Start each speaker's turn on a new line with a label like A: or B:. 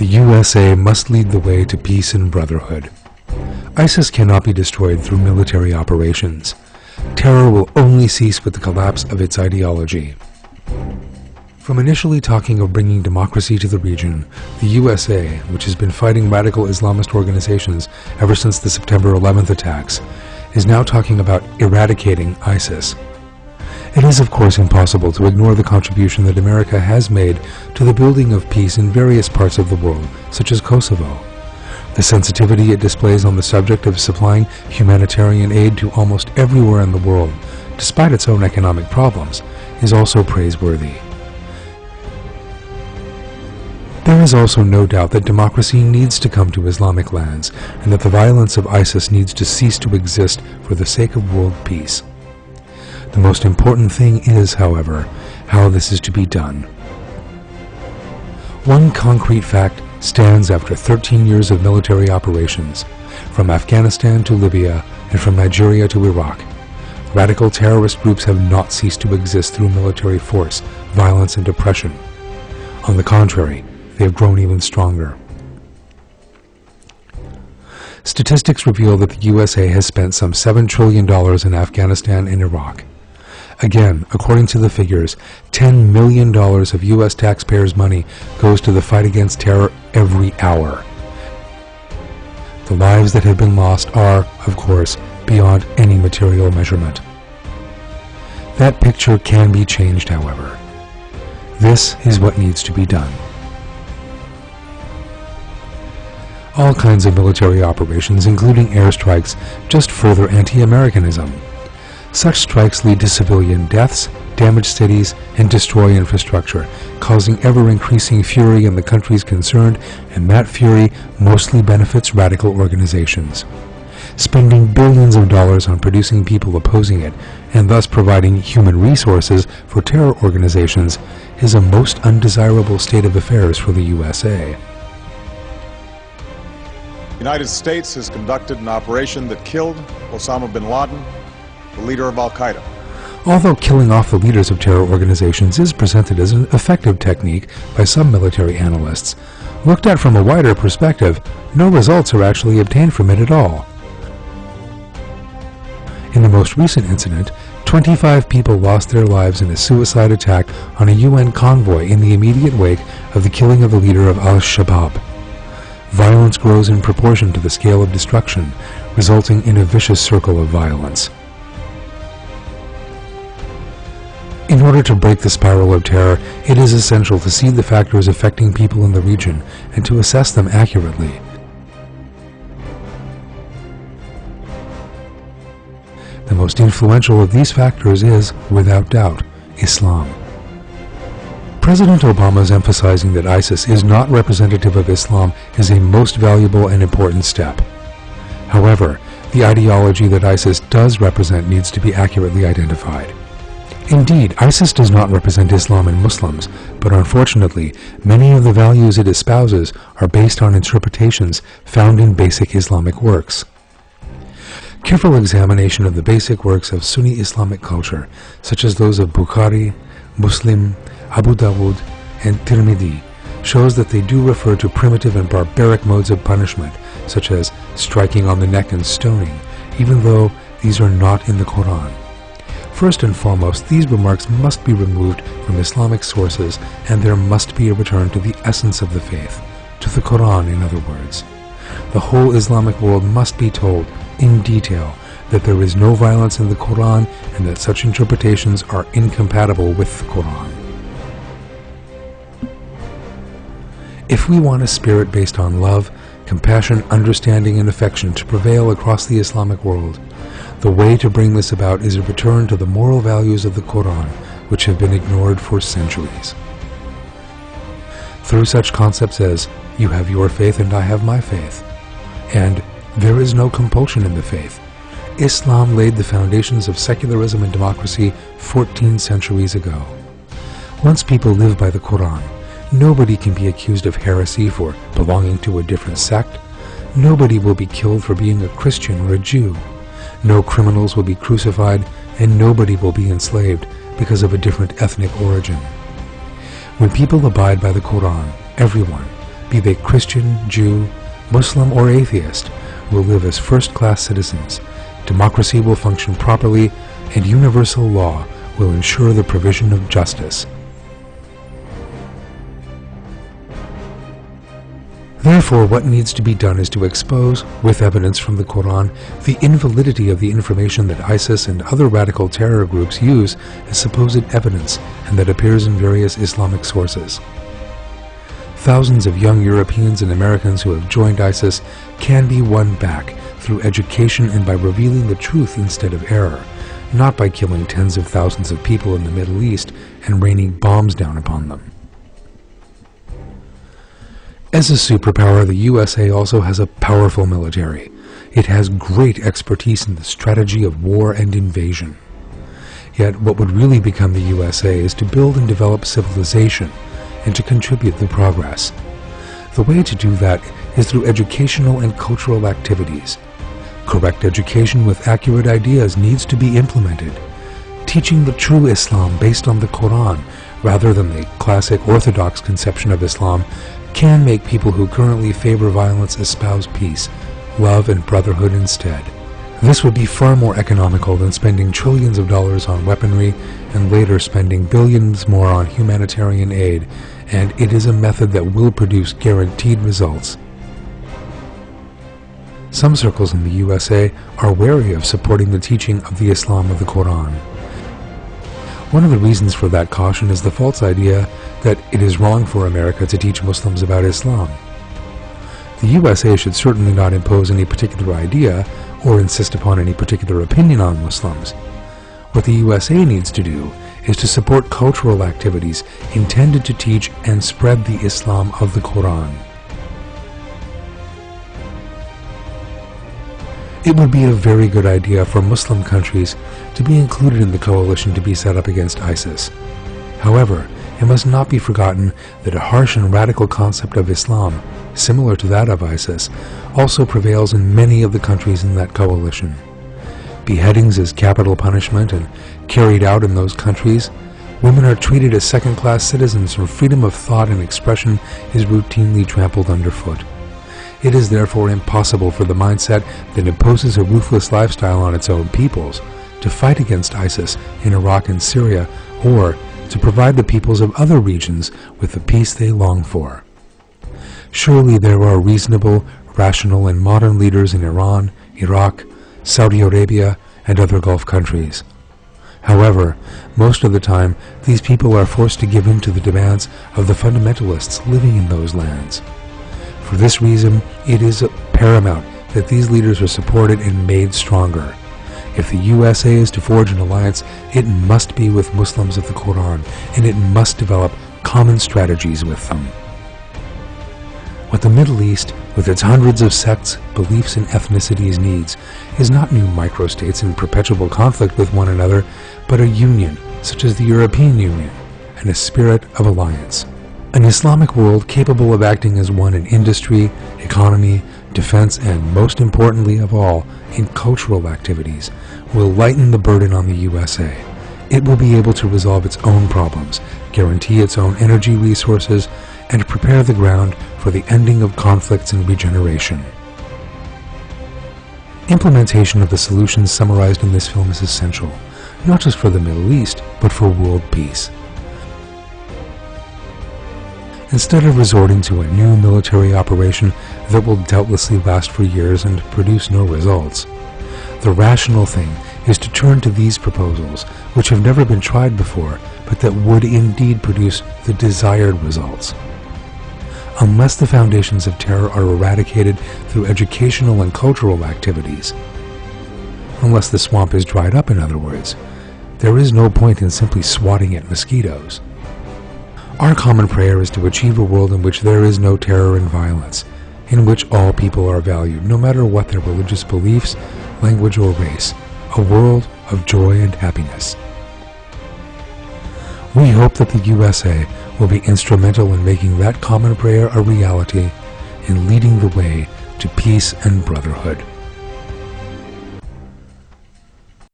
A: The USA must lead the way to peace and brotherhood. ISIS cannot be destroyed through military operations. Terror will only cease with the collapse of its ideology. From initially talking of bringing democracy to the region, the USA, which has been fighting radical Islamist organizations ever since the September 11th attacks, is now talking about eradicating ISIS. It is of course impossible to ignore the contribution that America has made to the building of peace in various parts of the world, such as Kosovo. The sensitivity it displays on the subject of supplying humanitarian aid to almost everywhere in the world, despite its own economic problems, is also praiseworthy. There is also no doubt that democracy needs to come to Islamic lands, and that the violence of ISIS needs to cease to exist for the sake of world peace. The most important thing is, however, how this is to be done. One concrete fact stands after 13 years of military operations, from Afghanistan to Libya and from Nigeria to Iraq. Radical terrorist groups have not ceased to exist through military force, violence, and oppression. On the contrary, they have grown even stronger. Statistics reveal that the USA has spent some $7 trillion in Afghanistan and Iraq. Again, according to the figures, $10 million of U.S. taxpayers' money goes to the fight against terror every hour. The lives that have been lost are, of course, beyond any material measurement. That picture can be changed, however. This is what needs to be done. All kinds of military operations, including airstrikes, just further anti-Americanism. Such strikes lead to civilian deaths, damage cities, and destroy infrastructure, causing ever-increasing fury in the countries concerned, and that fury mostly benefits radical organizations. Spending billions of dollars on producing people opposing it, and thus providing human resources for terror organizations, is a most undesirable state of affairs for the USA.
B: The United States has conducted an operation that killed Osama bin Laden, the leader of Al-Qaeda.
A: Although killing off the leaders of terror organizations is presented as an effective technique by some military analysts, looked at from a wider perspective, no results are actually obtained from it at all. In the most recent incident, 25 people lost their lives in a suicide attack on a UN convoy in the immediate wake of the killing of the leader of Al-Shabaab. Violence grows in proportion to the scale of destruction, resulting in a vicious circle of violence. In order to break the spiral of terror, it is essential to see the factors affecting people in the region and to assess them accurately. The most influential of these factors is, without doubt, Islam. President Obama's emphasizing that ISIS is not representative of Islam is a most valuable and important step. However, the ideology that ISIS does represent needs to be accurately identified. Indeed, ISIS does not represent Islam and Muslims, but unfortunately, many of the values it espouses are based on interpretations found in basic Islamic works. Careful examination of the basic works of Sunni Islamic culture, such as those of Bukhari, Muslim, Abu Dawud, and Tirmidhi, shows that they do refer to primitive and barbaric modes of punishment, such as striking on the neck and stoning, even though these are not in the Quran. First and foremost, these remarks must be removed from Islamic sources, and there must be a return to the essence of the faith, to the Quran in other words. The whole Islamic world must be told, in detail, that there is no violence in the Quran and that such interpretations are incompatible with the Quran. If we want a spirit based on love, compassion, understanding, and affection to prevail across the Islamic world, the way to bring this about is a return to the moral values of the Quran, which have been ignored for centuries. Through such concepts as, you have your faith and I have my faith, and there is no compulsion in the faith, Islam laid the foundations of secularism and democracy 14 centuries ago. Once people live by the Quran, nobody can be accused of heresy for belonging to a different sect. Nobody will be killed for being a Christian or a Jew. No criminals will be crucified, and nobody will be enslaved because of a different ethnic origin. When people abide by the Quran, everyone, be they Christian, Jew, Muslim, or atheist, will live as first-class citizens, democracy will function properly, and universal law will ensure the provision of justice. Therefore, what needs to be done is to expose, with evidence from the Quran, the invalidity of the information that ISIS and other radical terror groups use as supposed evidence and that appears in various Islamic sources. Thousands of young Europeans and Americans who have joined ISIS can be won back through education and by revealing the truth instead of error, not by killing tens of thousands of people in the Middle East and raining bombs down upon them. As a superpower, the USA also has a powerful military. It has great expertise in the strategy of war and invasion. Yet what would really become the USA is to build and develop civilization and to contribute to progress. The way to do that is through educational and cultural activities. Correct education with accurate ideas needs to be implemented. Teaching the true Islam based on the Quran rather than the classic orthodox conception of Islam can make people who currently favor violence espouse peace, love, and brotherhood instead. This would be far more economical than spending trillions of dollars on weaponry and later spending billions more on humanitarian aid, and it is a method that will produce guaranteed results. Some circles in the USA are wary of supporting the teaching of the Islam of the Quran. One of the reasons for that caution is the false idea that it is wrong for America to teach Muslims about Islam. The USA should certainly not impose any particular idea or insist upon any particular opinion on Muslims. What the USA needs to do is to support cultural activities intended to teach and spread the Islam of the Quran. It would be a very good idea for Muslim countries to be included in the coalition to be set up against ISIS. However, it must not be forgotten that a harsh and radical concept of Islam, similar to that of ISIS, also prevails in many of the countries in that coalition. Beheadings as capital punishment and carried out in those countries, women are treated as second-class citizens and freedom of thought and expression is routinely trampled underfoot. It is therefore impossible for the mindset that imposes a ruthless lifestyle on its own peoples to fight against ISIS in Iraq and Syria, or to provide the peoples of other regions with the peace they long for. Surely there are reasonable, rational, and modern leaders in Iran, Iraq, Saudi Arabia, and other Gulf countries. However, most of the time, these people are forced to give in to the demands of the fundamentalists living in those lands. For this reason, it is paramount that these leaders are supported and made stronger. If the USA is to forge an alliance, it must be with Muslims of the Quran, and it must develop common strategies with them. What the Middle East, with its hundreds of sects, beliefs, and ethnicities needs, is not new microstates in perpetual conflict with one another, but a union, such as the European Union, and a spirit of alliance. An Islamic world capable of acting as one in industry, economy, defense, and most importantly of all, in cultural activities, will lighten the burden on the USA. It will be able to resolve its own problems, guarantee its own energy resources, and prepare the ground for the ending of conflicts and regeneration. Implementation of the solutions summarized in this film is essential, not just for the Middle East, but for world peace. Instead of resorting to a new military operation that will doubtlessly last for years and produce no results, the rational thing is to turn to these proposals, which have never been tried before, but that would indeed produce the desired results. Unless the foundations of terror are eradicated through educational and cultural activities, unless the swamp is dried up, in other words, there is no point in simply swatting at mosquitoes. Our common prayer is to achieve a world in which there is no terror and violence, in which all people are valued, no matter what their religious beliefs, language, or race, a world of joy and happiness. We hope that the USA will be instrumental in making that common prayer a reality and leading the way to peace and brotherhood.